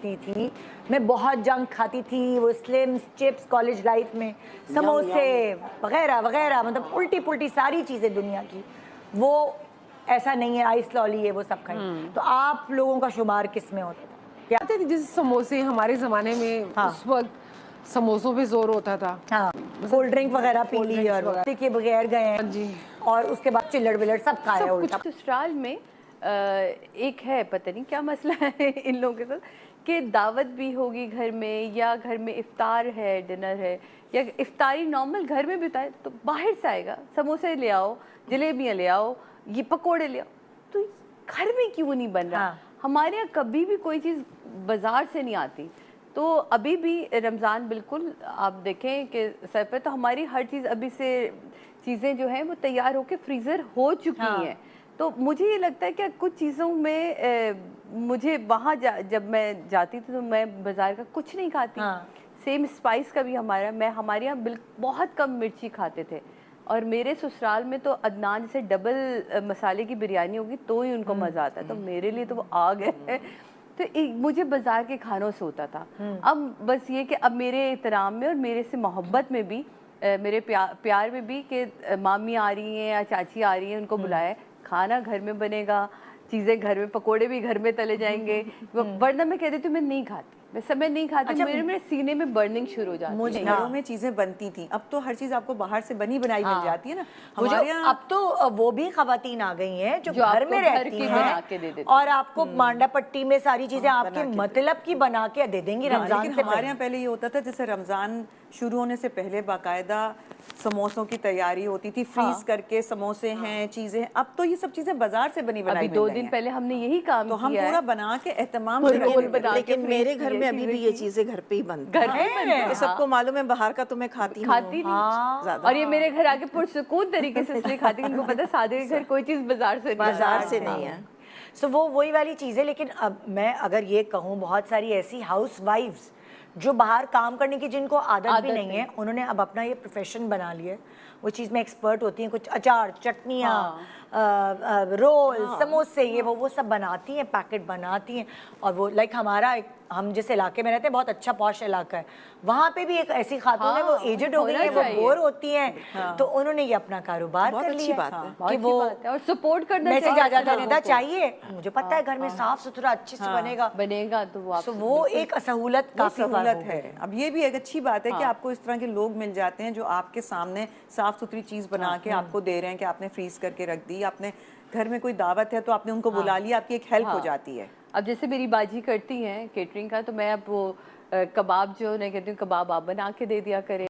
थी। मैं बहुत जंक खाती थी, वो स्लिम चिप्स कॉलेज लाइफ में, समोसे वगैरह वगैरह, मतलब उल्टी पुल्टी सारी चीज़ें दुनिया की। वो ऐसा नहीं है आइस लॉली है वो सब खाई। तो आप लोगों का शुमार किस में होता था? क्या जैसे समोसे हमारे ज़माने में हाँ। उस वक्त समोसों पे जोर होता था। हाँ, कोल्ड ड्रिंक वगैरह पी ली और के बगैर गए हैं जी। और उसके बाद चिल्लड़ विल्लड़ सब खाया सब उल्टा। ससुराल में एक है, पता नहीं क्या मसला है इन लोगों के साथ, कि दावत भी होगी घर में, या घर में इफ्तार है, डिनर है, या इफ्तारी नॉर्मल घर में भी होता है, तो बाहर से आएगा, समोसे ले आओ, जलेबियाँ ले आओ, ये पकोड़े ले आओ, तो घर में क्यों नहीं बन रहा? हाँ। हमारे यहाँ कभी भी कोई चीज़ बाजार से नहीं आती। तो अभी भी रमज़ान बिल्कुल आप देखें कि सर पे, तो हमारी हर चीज़ अभी से चीज़ें जो हैं वो तैयार होकर फ्रीज़र हो चुकी हैं। तो मुझे ये लगता है कि कुछ चीज़ों में मुझे वहाँ जब मैं जाती थी तो मैं बाज़ार का कुछ नहीं खाती। सेम स्पाइस का भी हमारे यहाँ बहुत कम मिर्ची खाते थे, और मेरे ससुराल में तो अदनान जैसे डबल मसाले की बिरयानी होगी तो ही उनको मज़ा आता है, तो मेरे लिए तो वो आग है। तो मुझे बाज़ार के खानों से होता था। अब बस ये कि अब मेरे एहतराम में और मेरे से मोहब्बत में भी, मेरे प्यार में भी, कि मामी आ रही हैं या चाची आ रही हैं, उनको बुलाया, खाना घर में बनेगा, चीज़ें घर में, पकोड़े भी घर में तले जाएंगे। वरना मैं कह देती हूँ मैं नहीं खाती, मैं समय नहीं खाती। अच्छा, मेरे सीने में बर्निंग शुरू हो जाती है। घरों में चीजें बनती थी, अब तो हर चीज आपको बाहर से बनी बनाई मिल जाती है ना। हमारे यहाँ अब तो वो भी खवातीन आ गई हैं जो घर में रहती हैं बना के दे देती, और आपको मांडा पट्टी में सारी चीजें आपके मतलब की बना के दे देंगी रमजान लेकिन हमारे यहाँ पहले ये होता था, जैसे रमजान शुरू होने से पहले बाकायदा समोसों की तैयारी होती थी, फ्रीज करके समोसे हैं, चीजें। अब तो ये सब चीजें बाजार से बनी बनाई। 2 दिन पहले हमने यही काम तो हम पूरा बना के एहतमाम, लेकिन मेरे घर में अभी भी ये चीजें घर पे ही बनती हैं। सबको मालूम है बाहर का तो मैं खाती नहीं। और ये मेरे घर आके पुरसुकून तरीके से इसलिए खाती, उनको पता है सादे घर कोई चीज बाजार से नहीं है। सो वो वही वाली चीज़ है। लेकिन अब मैं अगर ये कहूँ, बहुत सारी ऐसी हाउस वाइफ्स जो बाहर काम करने की जिनको आदत भी नहीं है, उन्होंने अब अपना ये प्रोफेशन बना लिया है, वो चीज़ में एक्सपर्ट होती हैं। कुछ अचार, चटनियाँ, रोल, समोसे, ये वो सब बनाती हैं, पैकेट बनाती हैं। और वो लाइक हम जिस इलाके में रहते हैं बहुत अच्छा पॉश इलाका है, वहाँ पे भी एक ऐसी खातून है, वो एजेड हो गई है, वो बोर होती हैं, तो उन्होंने ये अपना कारोबार कर लिया। बात है कि वो और सपोर्ट करना मैसेज आ जाता है, निदा चाहिए, मुझे पता है घर में साफ सुथरा अच्छे से बनेगा, तो वो एक सहूलत, काफी सहूलत है। अब ये भी एक अच्छी बात है कि आपको इस तरह के लोग मिल जाते हैं जो आपके सामने साफ सुथरी चीज बना के आपको दे रहे हैं, कि आपने फ्रीज करके रख दी, आपने घर में कोई दावत है तो आपने उनको बुला लिया, आपकी एक हेल्प हो जाती है। अब जैसे मेरी बाजी करती हैं केटरिंग का, तो मैं अब वो कबाब जो मैं कहती हूँ कबाब आप बना के दे दिया करें।